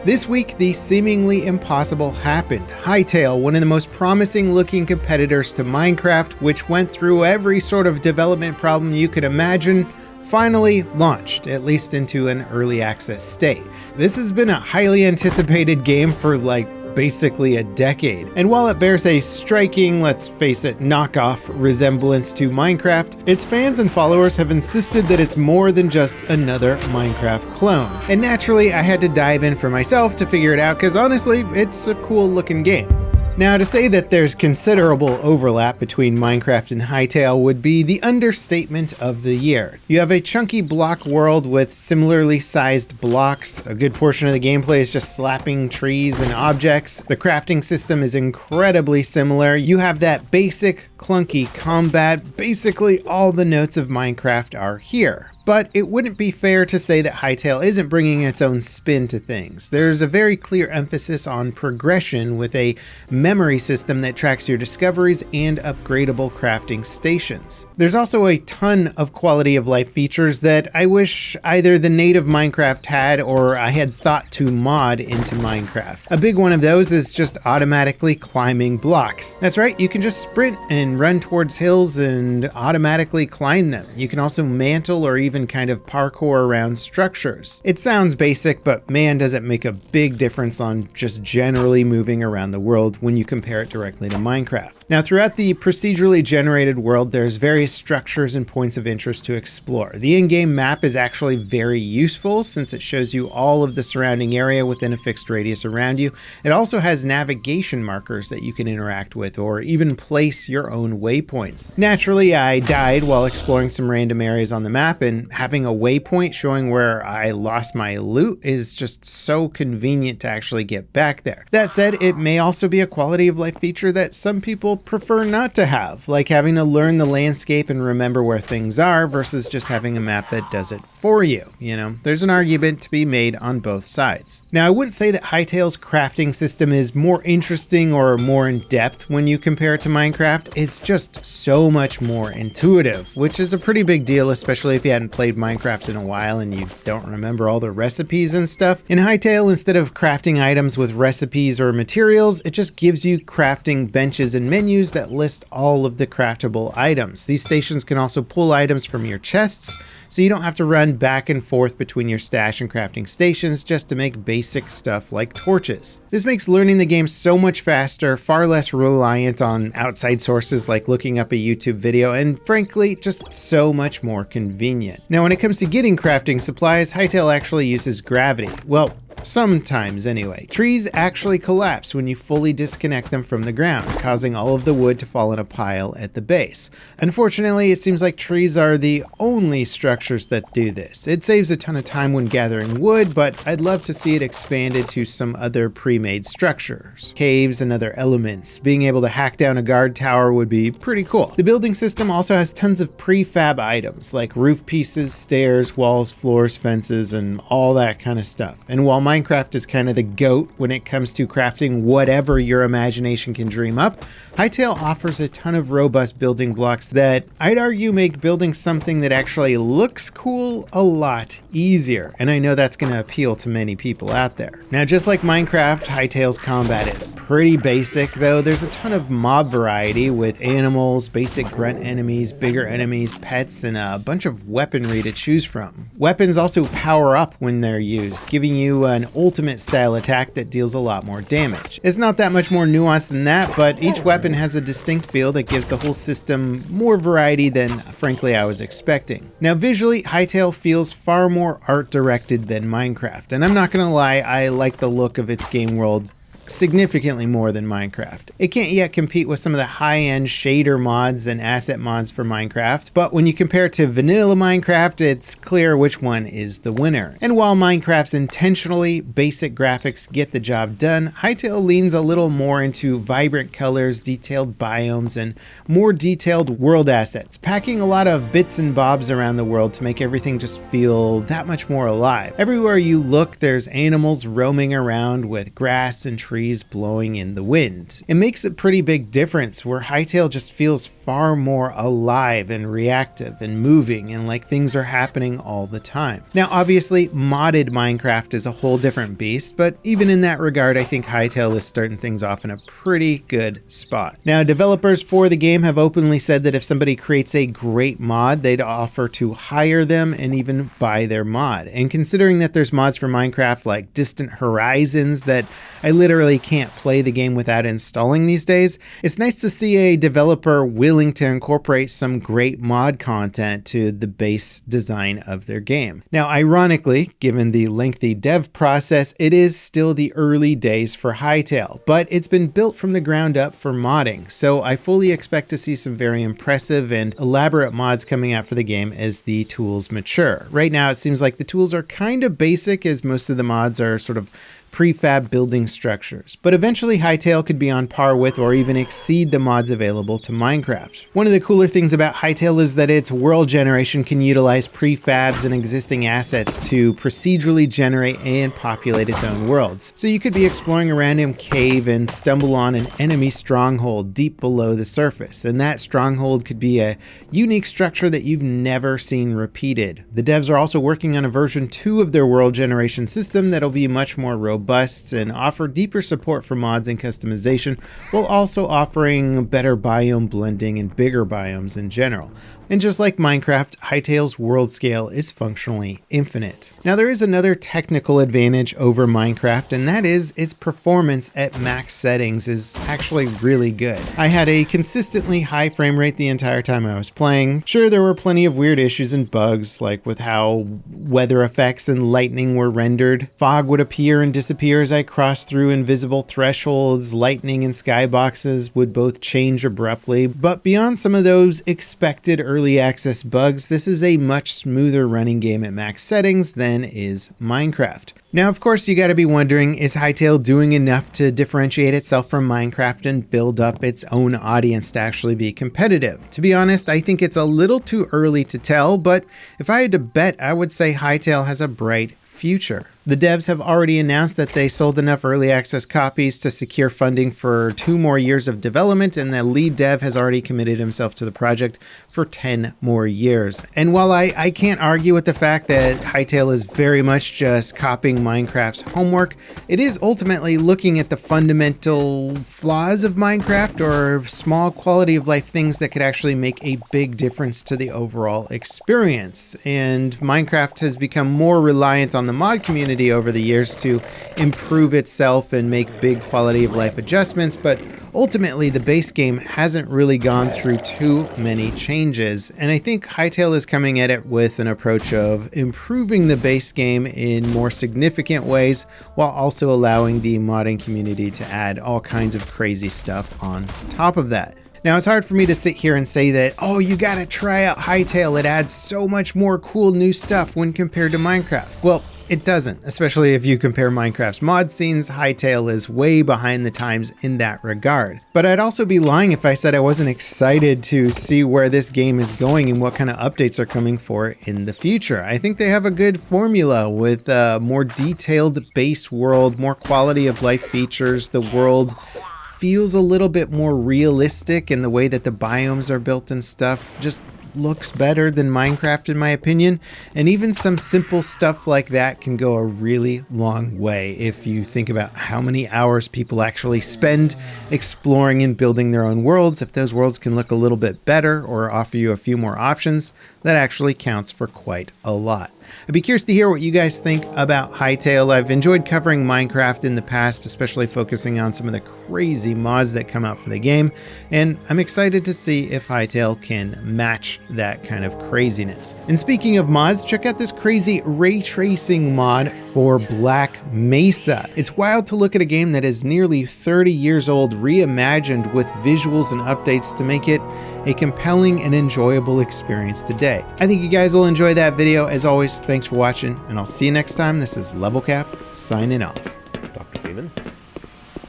This week, the seemingly impossible happened. Hytale, one of the most promising looking competitors to Minecraft, which went through every sort of development problem you could imagine, finally launched, at least into an early access state. This has been a highly anticipated game for basically a decade. And while it bears a striking, let's face it, knockoff resemblance to Minecraft, its fans and followers have insisted that it's more than just another Minecraft clone. And naturally, I had to dive in for myself to figure it out because honestly, it's a cool looking game. Now, to say that there's considerable overlap between Minecraft and Hytale would be the understatement of the year. You have a chunky block world with similarly sized blocks. A good portion of the gameplay is just slapping trees and objects. The crafting system is incredibly similar. You have that basic, clunky combat. Basically, all the notes of Minecraft are here. But it wouldn't be fair to say that Hytale isn't bringing its own spin to things. There's a very clear emphasis on progression with a memory system that tracks your discoveries and upgradable crafting stations. There's also a ton of quality of life features that I wish either the native Minecraft had or I had thought to mod into Minecraft. A big one of those is just automatically climbing blocks. That's right, you can just sprint and run towards hills and automatically climb them. You can also mantle or even kind of parkour around structures. It sounds basic, but man, does it make a big difference on just generally moving around the world when you compare it directly to Minecraft. Now, throughout the procedurally generated world, there's various structures and points of interest to explore. The in-game map is actually very useful since it shows you all of the surrounding area within a fixed radius around you. It also has navigation markers that you can interact with or even place your own waypoints. Naturally, I died while exploring some random areas on the map, and having a waypoint showing where I lost my loot is just so convenient to actually get back there. That said, it may also be a quality of life feature that some people prefer not to have, like having to learn the landscape and remember where things are versus just having a map that does it for you. You know, there's an argument to be made on both sides. Now, I wouldn't say that Hytale's crafting system is more interesting or more in depth when you compare it to Minecraft. It's just so much more intuitive, which is a pretty big deal, especially if you hadn't played Minecraft in a while and you don't remember all the recipes and stuff. In Hytale, instead of crafting items with recipes or materials, it just gives you crafting benches and menus that list all of the craftable items. These stations can also pull items from your chests, so you don't have to run back and forth between your stash and crafting stations just to make basic stuff like torches. This makes learning the game so much faster, far less reliant on outside sources like looking up a YouTube video, and frankly, just so much more convenient. Now, when it comes to getting crafting supplies, Hytale actually uses gravity. Well, sometimes anyway. Trees actually collapse when you fully disconnect them from the ground, causing all of the wood to fall in a pile at the base. Unfortunately, it seems like trees are the only structures that do this. It saves a ton of time when gathering wood, but I'd love to see it expanded to some other pre-made structures. Caves and other elements. Being able to hack down a guard tower would be pretty cool. The building system also has tons of prefab items like roof pieces, stairs, walls, floors, fences, and all that kind of stuff. And while Minecraft is kind of the GOAT when it comes to crafting whatever your imagination can dream up, Hytale offers a ton of robust building blocks that I'd argue make building something that actually looks cool a lot easier. And I know that's going to appeal to many people out there. Now, just like Minecraft, Hytale's combat is pretty basic, though there's a ton of mob variety with animals, basic grunt enemies, bigger enemies, pets, and a bunch of weaponry to choose from. Weapons also power up when they're used, giving you an ultimate style attack that deals a lot more damage. It's not that much more nuanced than that, but each weapon has a distinct feel that gives the whole system more variety than, frankly, I was expecting. Now, visually, Hytale feels far more art-directed than Minecraft, and I'm not gonna lie, I like the look of its game world significantly more than Minecraft. It can't yet compete with some of the high-end shader mods and asset mods for Minecraft, but when you compare it to vanilla Minecraft, it's clear which one is the winner. And while Minecraft's intentionally basic graphics get the job done, Hytale leans a little more into vibrant colors, detailed biomes, and more detailed world assets, packing a lot of bits and bobs around the world to make everything just feel that much more alive. Everywhere you look, there's animals roaming around with grass and trees trees blowing in the wind. It makes a pretty big difference where Hytale just feels far more alive and reactive and moving and like things are happening all the time. Now, obviously, modded Minecraft is a whole different beast, but even in that regard, I think Hytale is starting things off in a pretty good spot. Now, developers for the game have openly said that if somebody creates a great mod, they'd offer to hire them and even buy their mod. And considering that there's mods for Minecraft like Distant Horizons that I literally can't play the game without installing these days, it's nice to see a developer willing to incorporate some great mod content to the base design of their game. Now, ironically, given the lengthy dev process, it is still the early days for Hytale, but it's been built from the ground up for modding, so I fully expect to see some very impressive and elaborate mods coming out for the game as the tools mature. Right now, it seems like the tools are kind of basic, as most of the mods are sort of prefab building structures, but eventually Hytale could be on par with or even exceed the mods available to Minecraft. One of the cooler things about Hytale is that its world generation can utilize prefabs and existing assets to procedurally generate and populate its own worlds. So you could be exploring a random cave and stumble on an enemy stronghold deep below the surface, and that stronghold could be a unique structure that you've never seen repeated. The devs are also working on a version 2 of their world generation system that'll be much more robust and offer deeper support for mods and customization, while also offering better biome blending and bigger biomes in general. And just like Minecraft, Hytale's world scale is functionally infinite. Now, there is another technical advantage over Minecraft, and that is its performance at max settings is actually really good. I had a consistently high frame rate the entire time I was playing. Sure, there were plenty of weird issues and bugs, like with how weather effects and lightning were rendered. Fog would appear and disappear as I crossed through invisible thresholds. Lightning and skyboxes would both change abruptly, but beyond some of those expected early access bugs, this is a much smoother running game at max settings than is Minecraft. Now, of course, you gotta be wondering, is Hytale doing enough to differentiate itself from Minecraft and build up its own audience to actually be competitive? To be honest, I think it's a little too early to tell, but if I had to bet, I would say Hytale has a bright future. The devs have already announced that they sold enough early access copies to secure funding for 2 more years of development, and the lead dev has already committed himself to the project for 10 more years. And while I can't argue with the fact that Hytale is very much just copying Minecraft's homework, it is ultimately looking at the fundamental flaws of Minecraft or small quality of life things that could actually make a big difference to the overall experience. And Minecraft has become more reliant on the mod community over the years to improve itself and make big quality of life adjustments, but ultimately the base game hasn't really gone through too many changes, and I think Hytale is coming at it with an approach of improving the base game in more significant ways while also allowing the modding community to add all kinds of crazy stuff on top of that. Now, it's hard for me to sit here and say that, oh, you gotta try out Hytale, it adds so much more cool new stuff when compared to Minecraft. Well, it doesn't, especially if you compare Minecraft's mod scenes. Hytale is way behind the times in that regard. But I'd also be lying if I said I wasn't excited to see where this game is going and what kind of updates are coming for it in the future. I think they have a good formula with a more detailed base world, more quality of life features. The world feels a little bit more realistic in the way that the biomes are built and stuff. Just looks better than Minecraft in my opinion, and even some simple stuff like that can go a really long way if you think about how many hours people actually spend exploring and building their own worlds. If those worlds can look a little bit better or offer you a few more options, that actually counts for quite a lot. I'd be curious to hear what you guys think about Hytale. I've enjoyed covering Minecraft in the past, especially focusing on some of the crazy mods that come out for the game, and I'm excited to see if Hytale can match that kind of craziness. And speaking of mods, check out this crazy ray tracing mod for Black Mesa. It's wild to look at a game that is nearly 30 years old reimagined with visuals and updates to make it a compelling and enjoyable experience today. I think you guys will enjoy that video. As always, thanks for watching, and I'll see you next time. This is Level Cap signing off. Dr. Freeman.